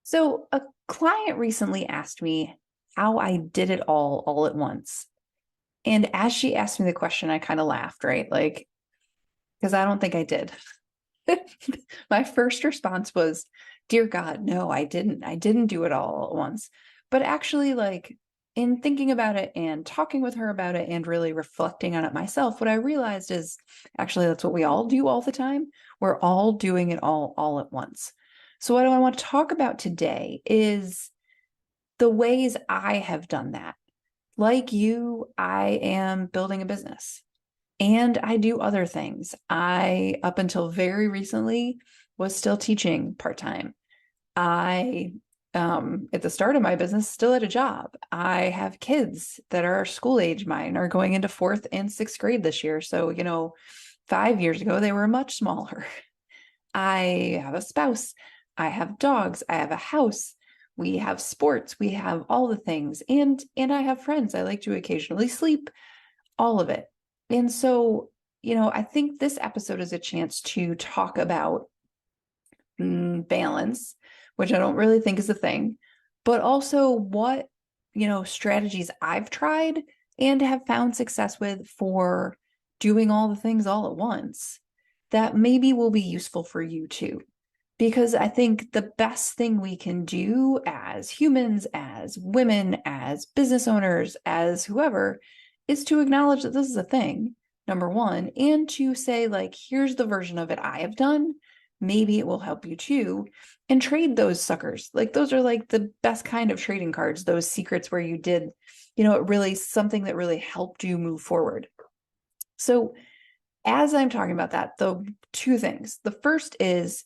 So a client recently asked me how I did it all at once. And as she asked me the question, I kind of laughed, right? Like, because I don't think I did. My first response was, Dear God, no, I didn't. I didn't do it all at once. But actually, like, in thinking about it and talking with her about it and really reflecting on it myself, what I realized is actually that's what we all do all the time. We're all doing it all at once. So what do I want to talk about today is the ways I have done that. Like you, I am building a business and I do other things. Up until very recently, was still teaching part time. I, at the start of my business, still at a job. I have kids that are school age. Mine are going into fourth and sixth grade this year. So, 5 years ago, they were much smaller. I have a spouse. I have dogs. I have a house. We have sports. We have all the things. And I have friends. I like to occasionally sleep, all of it. And so, I think this episode is a chance to talk about balance, which I don't really think is a thing, but also what, strategies I've tried and have found success with for doing all the things all at once that maybe will be useful for you too. Because I think the best thing we can do as humans, as women, as business owners, as whoever, is to acknowledge that this is a thing, number one, and to say, like, here's the version of it I have done. Maybe it will help you too. And trade those suckers. Like, those are like the best kind of trading cards, those secrets where you did, it really something that really helped you move forward. So, as I'm talking about that, the two things. The first is,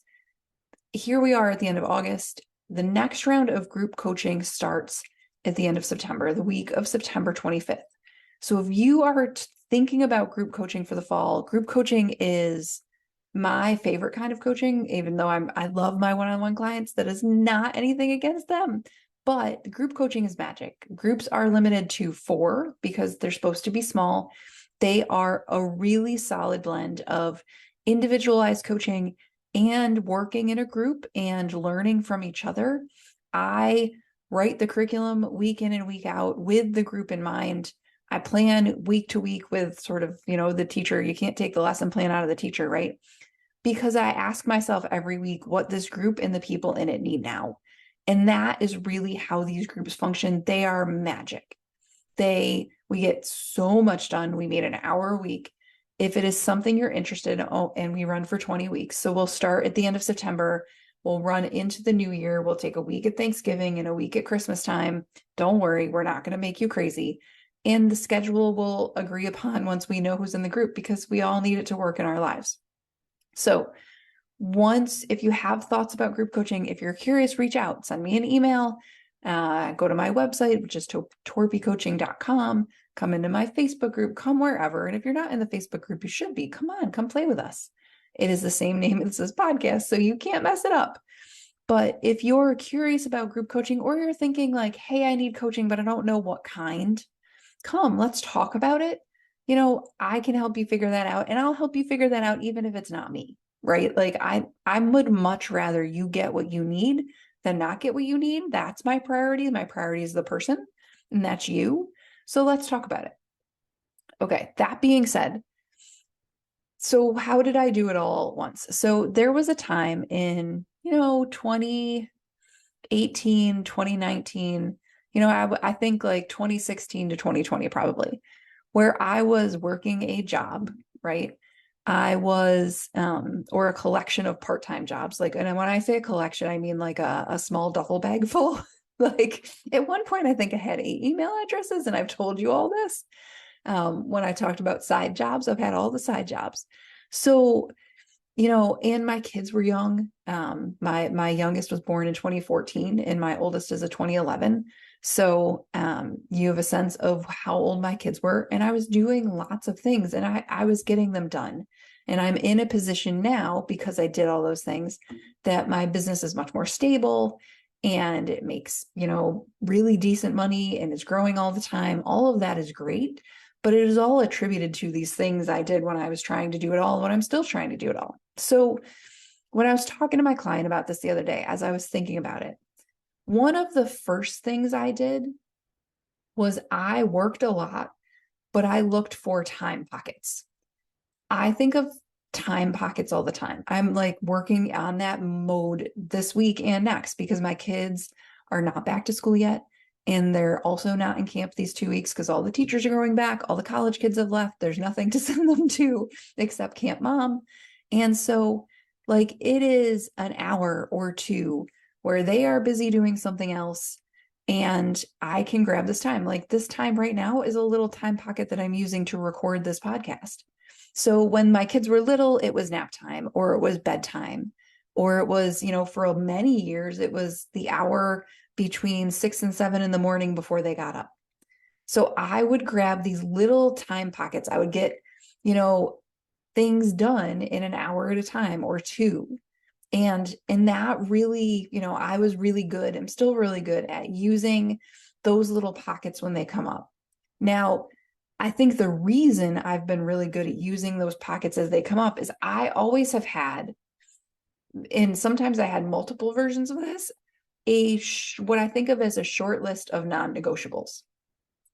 here we are at the end of August. The next round of group coaching starts at the end of September, the week of September 25th. So if you are thinking about group coaching for the fall, group coaching is my favorite kind of coaching, even though I love my one-on-one clients. That is not anything against them. But group coaching is magic. Groups are limited to 4 because they're supposed to be small. They are a really solid blend of individualized coaching and working in a group and learning from each other. I write the curriculum week in and week out with the group in mind. I plan week to week with sort of, the teacher. You can't take the lesson plan out of the teacher, right? Because I ask myself every week what this group and the people in it need now. And that is really how these groups function. They are magic. We get so much done. We made an hour a week. If it is something you're interested in, and we run for 20 weeks. So we'll start at the end of September. We'll run into the new year. We'll take a week at Thanksgiving and a week at Christmas time. Don't worry, we're not going to make you crazy. And the schedule will agree upon once we know who's in the group, because we all need it to work in our lives. So if you have thoughts about group coaching, if you're curious, reach out, send me an email, go to my website, which is torpycoaching.com, come into my Facebook group, come wherever. And if you're not in the Facebook group, you should be. Come on, come play with us. It is the same name as this podcast, so you can't mess it up. But if you're curious about group coaching, or you're thinking like, hey, I need coaching, but I don't know what kind, come, let's talk about it. I can help you figure that out, and I'll help you figure that out even if it's not me, right? Like I would much rather you get what you need than not get what you need. That's my priority. My priority is the person, and that's you. So let's talk about it. Okay, that being said, so how did I do it all at once? So there was a time in, 2018, 2019, I think like 2016 to 2020 probably, where I was working a job, right? I was, or a collection of part-time jobs. Like, and when I say a collection, I mean like a small duffel bag full. Like at one point, I think I had 8 email addresses, and I've told you all this. When I talked about side jobs, I've had all the side jobs. So, and my kids were young. My youngest was born in 2014 and my oldest is a 2011. So you have a sense of how old my kids were. And I was doing lots of things, and I was getting them done. And I'm in a position now, because I did all those things, that my business is much more stable and it makes, really decent money and it's growing all the time. All of that is great, but it is all attributed to these things I did when I was trying to do it all, and when I'm still trying to do it all. So when I was talking to my client about this the other day, as I was thinking about it, one of the first things I did was I worked a lot, but I looked for time pockets. I think of time pockets all the time. I'm like working on that mode this week and next because my kids are not back to school yet. And they're also not in camp these 2 weeks because all the teachers are going back. All the college kids have left. There's nothing to send them to except Camp Mom. And so, like, it is an hour or two where they are busy doing something else. And I can grab this time. Like, this time right now is a little time pocket that I'm using to record this podcast. So when my kids were little, it was nap time or it was bedtime, or it was, for many years, it was the hour between 6 and 7 in the morning before they got up. So I would grab these little time pockets. I would get, you know, things done in an hour at a time or two. And that really, I was really good. I'm still really good at using those little pockets when they come up. Now, I think the reason I've been really good at using those pockets as they come up is I always have had, and sometimes I had multiple versions of this, what I think of as a short list of non-negotiables.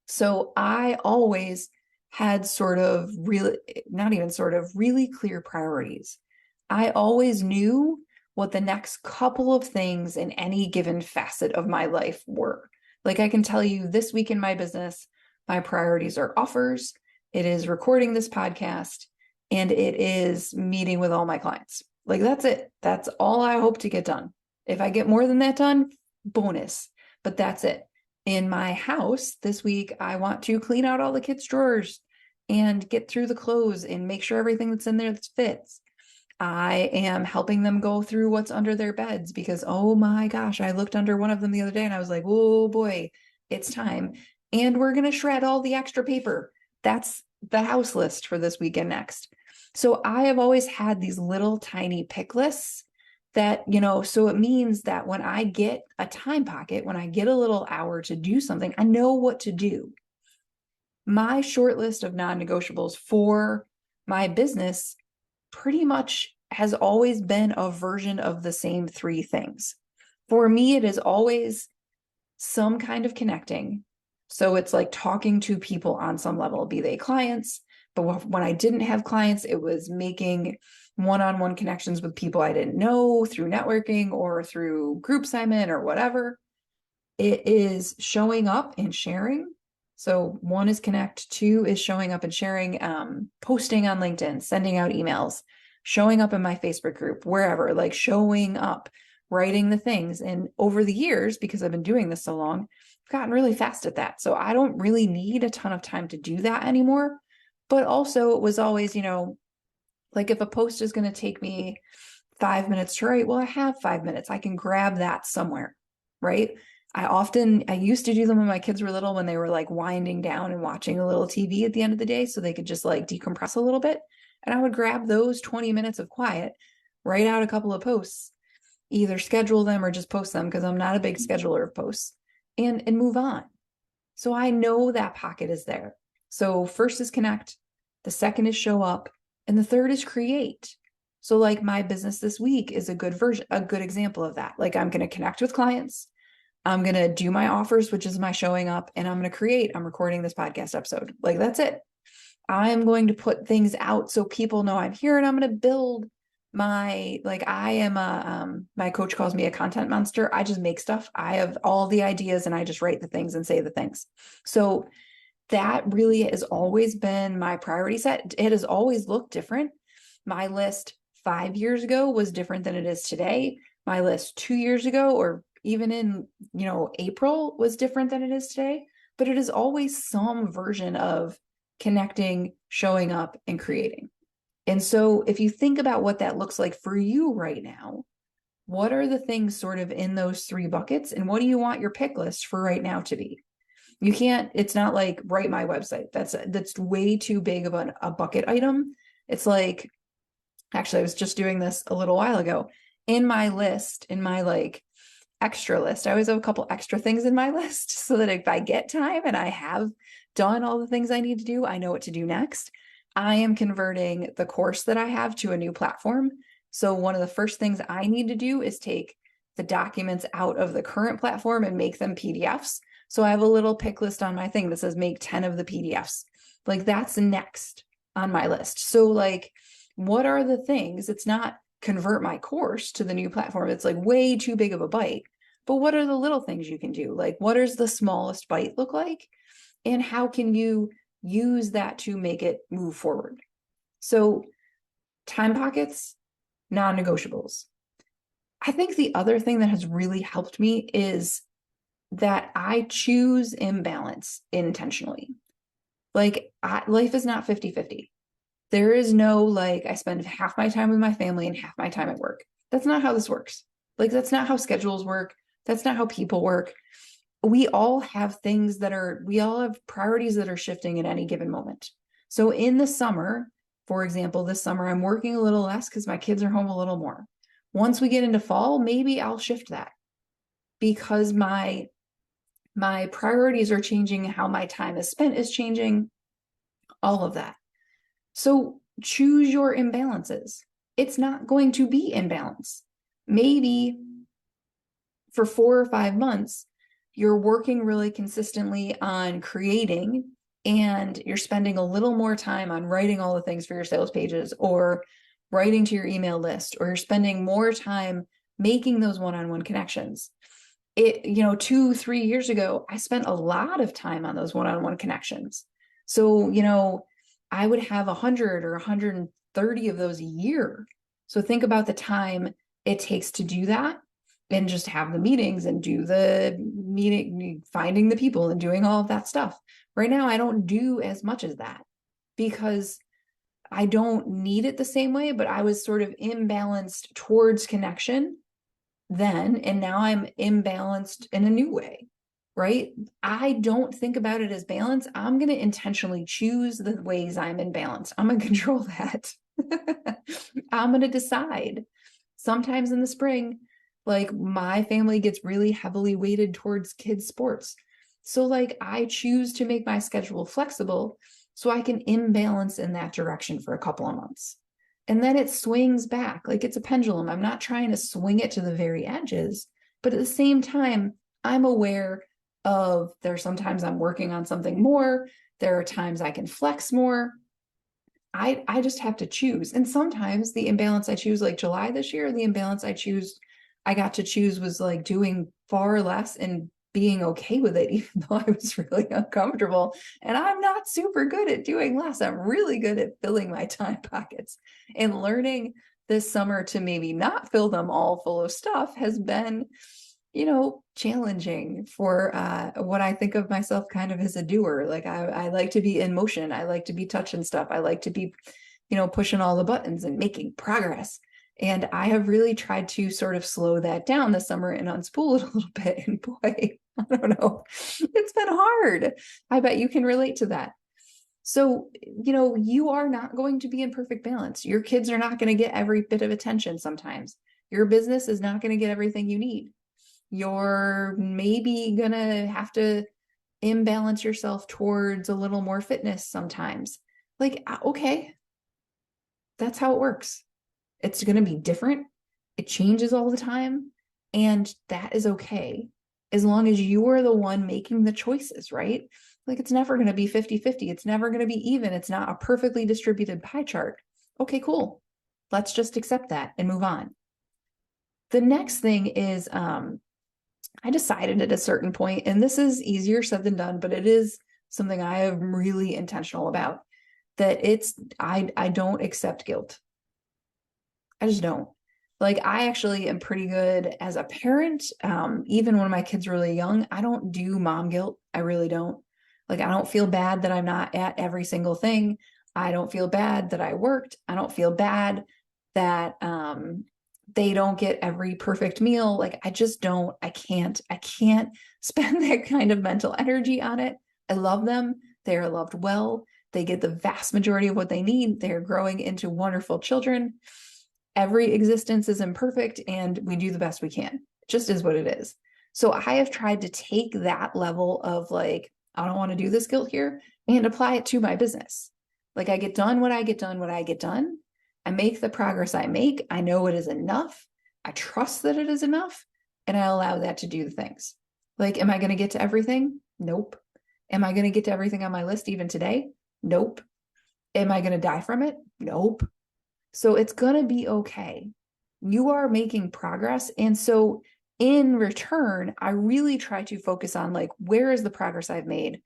So I always had sort of really, not even sort of, really clear priorities. I always knew what the next couple of things in any given facet of my life were. Like, I can tell you this week in my business, my priorities are offers, it is recording this podcast, and it is meeting with all my clients. Like, that's it. That's all I hope to get done. If I get more than that done, bonus, but that's it. In my house this week, I want to clean out all the kids' drawers and get through the clothes and make sure everything that's in there that fits. I am helping them go through what's under their beds because, oh my gosh, I looked under one of them the other day and I was like, oh boy, it's time. And we're going to shred all the extra paper. That's the house list for this weekend next. So I have always had these little tiny pick lists that, so it means that when I get a time pocket, when I get a little hour to do something, I know what to do. My short list of non-negotiables for my business pretty much has always been a version of the same three things. For me, it is always some kind of connecting. So it's like talking to people on some level, be they clients. But when I didn't have clients, it was making one-on-one connections with people I didn't know through networking or through groups I'm in or whatever. It is showing up and sharing. So one is connect, two is showing up and sharing, posting on LinkedIn, sending out emails, showing up in my Facebook group, wherever, like showing up, writing the things. And over the years, because I've been doing this so long, I've gotten really fast at that. So I don't really need a ton of time to do that anymore. But also it was always, like if a post is going to take me 5 minutes to write, well, I have 5 minutes. I can grab that somewhere, right? I used to do them when my kids were little, when they were like winding down and watching a little TV at the end of the day so they could just like decompress a little bit. And I would grab those 20 minutes of quiet, write out a couple of posts, either schedule them or just post them because I'm not a big scheduler of posts, and move on. So I know that pocket is there. So first is connect, the second is show up, and the third is create. So like my business this week is a good example of that. Like, I'm going to connect with clients. I'm going to do my offers, which is my showing up, and I'm going to I'm recording this podcast episode. Like, that's it. I'm going to put things out so people know I'm here, and I'm going to build I am my coach calls me a content monster. I just make stuff. I have all the ideas and I just write the things and say the things. So that really has always been my priority set. It has always looked different. My list 5 years ago was different than it is today. My list 2 years ago, or even in, April, was different than it is today. But it is always some version of connecting, showing up, and creating. And so if you think about what that looks like for you right now, what are the things sort of in those three buckets? And what do you want your pick list for right now to be? It's not like write my website. That's way too big of a bucket item. It's like, actually, I was just doing this a little while ago. In my list, in my like extra list, I always have a couple extra things in my list so that if I get time and I have done all the things I need to do, I know what to do next. I am converting the course that I have to a new platform. So one of the first things I need to do is take the documents out of the current platform and make them PDFs. So I have a little pick list on my thing that says make 10 of the PDFs. Like that's next on my list. So like, what are the things? It's not convert my course to the new platform. It's like way too big of a bite. But what are the little things you can do? Like, what does the smallest bite look like? And how can you use that to make it move forward? So time pockets, non-negotiables. I think the other thing that has really helped me is that I choose imbalance intentionally. Like life is not 50-50. There is no like, I spend half my time with my family and half my time at work. That's not how this works. Like, that's not how schedules work. That's not how people work. We all have things we all have priorities that are shifting at any given moment. So in the summer, for example, this summer, I'm working a little less because my kids are home a little more. Once we get into fall, maybe I'll shift that because my priorities are changing, how my time is spent is changing, all of that. So choose your imbalances. It's not going to be in balance. Maybe for 4 or 5 months, you're working really consistently on creating and you're spending a little more time on writing all the things for your sales pages or writing to your email list, or you're spending more time making those one-on-one connections. 2-3 years ago, I spent a lot of time on those one-on-one connections. So, I would have 100 or 130 of those a year. So think about the time it takes to do that and just have the meetings and do the meeting, finding the people and doing all of that stuff. Right now, I don't do as much as that because I don't need it the same way, but I was sort of imbalanced towards connection then, and now I'm imbalanced in a new way, right? I don't think about it as balance. I'm going to intentionally choose the ways I'm in balance. I'm going to control that. I'm going to decide. Sometimes in the spring, like my family gets really heavily weighted towards kids' sports. So like I choose to make my schedule flexible so I can imbalance in that direction for a couple of months. And then it swings back like it's a pendulum. I'm not trying to swing it to the very edges, but at the same time, I'm aware of there's sometimes I'm working on something more. There are times I can flex more. I just have to choose. And sometimes the imbalance I choose, like July this year, the imbalance I got to choose was like doing far less and being okay with it, even though I was really uncomfortable. And I'm not super good at doing less. I'm really good at filling my time pockets. And learning this summer to maybe not fill them all full of stuff has been, challenging for what I think of myself kind of as a doer. Like I like to be in motion. I like to be touching stuff. I like to be, pushing all the buttons and making progress. And I have really tried to sort of slow that down this summer and unspool it a little bit. And boy, I don't know, it's been hard. I bet you can relate to that. So, you are not going to be in perfect balance. Your kids are not going to get every bit of attention sometimes. Your business is not going to get everything you need. You're maybe going to have to imbalance yourself towards a little more fitness sometimes. Like, okay, that's how it works. It's going to be different. It changes all the time. And that is okay. As long as you are the one making the choices, right? Like it's never going to be 50-50. It's never going to be even. It's not a perfectly distributed pie chart. Okay, cool. Let's just accept that and move on. The next thing is I decided at a certain point, and this is easier said than done, but it is something I am really intentional about, that I don't accept guilt. I just don't. Like I actually am pretty good as a parent. Even when my kids are really young, I don't do mom guilt. I really don't. Like I don't feel bad that I'm not at every single thing. I don't feel bad that I worked. I don't feel bad that they don't get every perfect meal. Like I just don't. I can't spend that kind of mental energy on it. I love them. They are loved well. They get the vast majority of what they need. They're growing into wonderful children. Every existence is imperfect and we do the best we can. It just is what it is. So I have tried to take that level of like, I don't want to do this guilt here and apply it to my business. Like I get done what I get done, what I get done. I make the progress I make. I know it is enough. I trust that it is enough. and I allow that to do the things. Like, am I going to get to everything? Nope. Am I going to get to everything on my list even today? Nope. Am I going to die from it? Nope. So it's going to be okay. You are making progress. And so in return, I really try to focus on like, where is the progress I've made?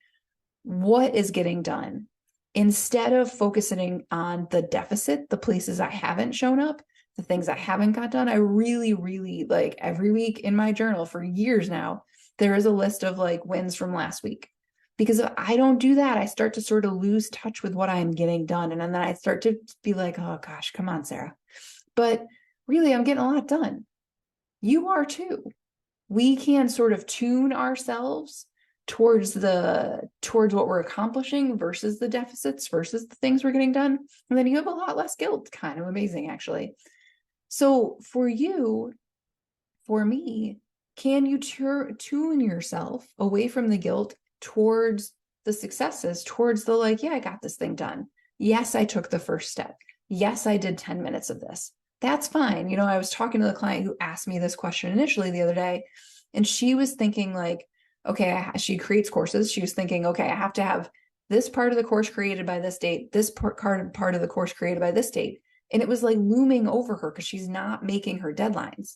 What is getting done? Instead of focusing on the deficit, the places I haven't shown up, the things I haven't got done, I really, really like every week in my journal for years now, there is a list of like wins from last week. Because if I don't do that, I start to sort of lose touch with what I'm getting done. And then I start to be like, oh gosh, come on, Sarah. But really, I'm getting a lot done. You are too. We can sort of tune ourselves towards what we're accomplishing versus the deficits versus the things we're getting done. And then you have a lot less guilt. Kind of amazing, actually. So for you, for me, can you tune yourself away from the guilt towards the successes, towards the like, yeah, I got this thing done. Yes, I took the first step. Yes, I did 10 minutes of this. That's fine. You know, I was talking to the client who asked me this question initially the other day, and she was thinking like, okay, she creates courses. She was thinking, okay, I have to have this part of the course created by this date, this part of the course created by this date. And it was like looming over her because she's not making her deadlines.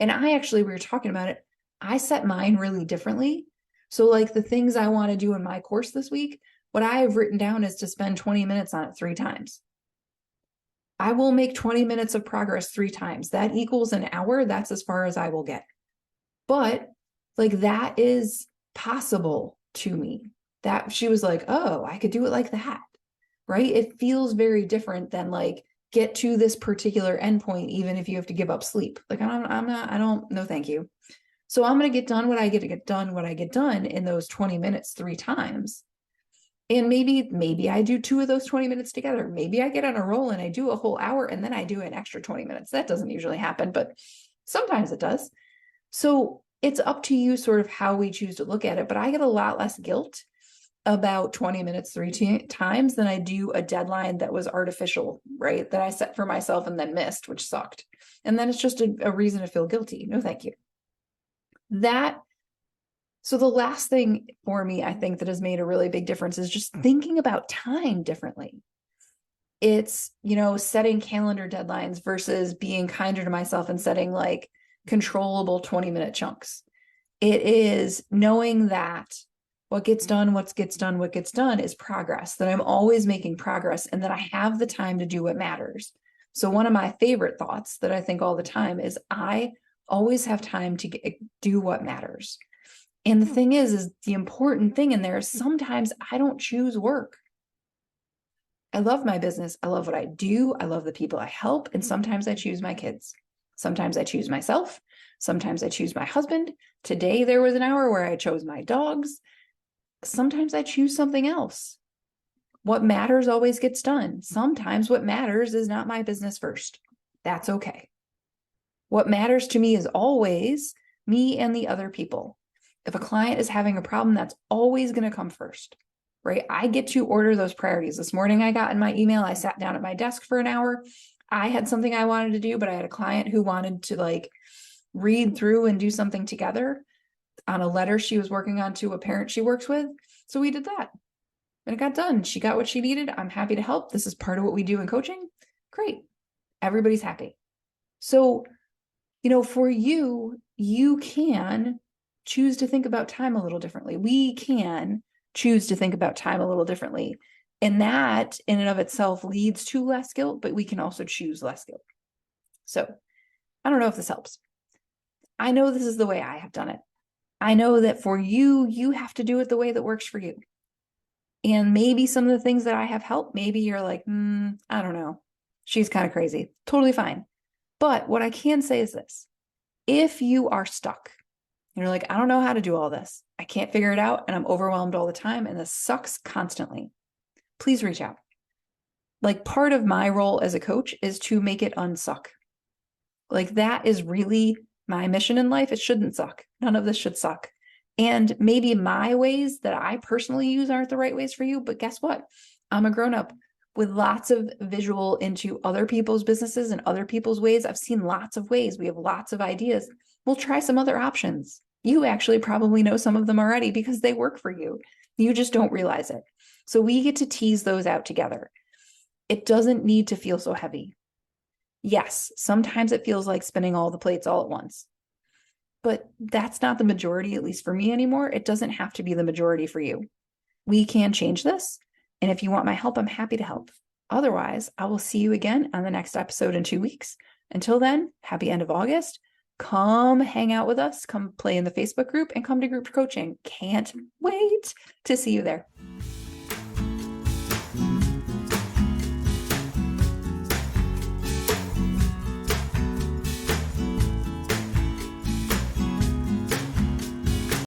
And we were talking about it. I set mine really differently. So like the things I want to do in my course this week, what I have written down is to spend 20 minutes on it 3 times. I will make 20 minutes of progress 3 times. That equals an hour. That's as far as I will get. But like that is possible to me. That she was like, oh, I could do it like that. Right? It feels very different than like get to this particular endpoint, even if you have to give up sleep. Like no, thank you. So I'm going to get done what I get done in those 20 minutes 3 times. And maybe I do 2 of those 20 minutes together. Maybe I get on a roll and I do a whole hour and then I do an extra 20 minutes. That doesn't usually happen, but sometimes it does. So it's up to you sort of how we choose to look at it. But I get a lot less guilt about 20 minutes 3 times than I do a deadline that was artificial, right? That I set for myself and then missed, which sucked. And then it's just a reason to feel guilty. No, thank you. So the last thing for me, I think that has made a really big difference is just thinking about time differently. It's, you know, setting calendar deadlines versus being kinder to myself and setting like controllable 20-minute chunks. It is knowing that what gets done is progress, that I'm always making progress and that I have the time to do what matters. So one of my favorite thoughts that I think all the time is I always have time to do what matters. And the thing is the important thing in there is sometimes I don't choose work. I love my business. I love what I do. I love the people I help. And sometimes I choose my kids. Sometimes I choose myself. Sometimes I choose my husband. Today, there was an hour where I chose my dogs. Sometimes I choose something else. What matters always gets done. Sometimes what matters is not my business first. That's okay. What matters to me is always me and the other people. If a client is having a problem, that's always going to come first, right? I get to order those priorities. This morning I got in my email, I sat down at my desk for an hour. I had something I wanted to do, but I had a client who wanted to like read through and do something together on a letter she was working on to a parent she works with. So we did that and it got done. She got what she needed. I'm happy to help. This is part of what we do in coaching. Great. Everybody's happy. So, you know, for you, you can choose to think about time a little differently. We can choose to think about time a little differently. And that in and of itself leads to less guilt, but we can also choose less guilt. So I don't know if this helps. I know this is the way I have done it. I know that for you, you have to do it the way that works for you. And maybe some of the things that I have helped, maybe you're like, I don't know. She's kind of crazy. Totally fine. But what I can say is this. If you are stuck, and you're like, I don't know how to do all this. I can't figure it out. And I'm overwhelmed all the time. And this sucks constantly. Please reach out. Like part of my role as a coach is to make it unsuck. Like that is really my mission in life. It shouldn't suck. None of this should suck. And maybe my ways that I personally use aren't the right ways for you. But guess what? I'm a grown-up with lots of visual into other people's businesses and other people's ways. I've seen lots of ways. We have lots of ideas. We'll try some other options. You actually probably know some of them already because they work for you. You just don't realize it. So we get to tease those out together. It doesn't need to feel so heavy. Yes, sometimes it feels like spinning all the plates all at once, but that's not the majority, at least for me anymore. It doesn't have to be the majority for you. We can change this. And if you want my help, I'm happy to help. Otherwise, I will see you again on the next episode in 2 weeks. Until then, happy end of August. Come hang out with us, come play in the Facebook group, and come to group coaching. Can't wait to see you there.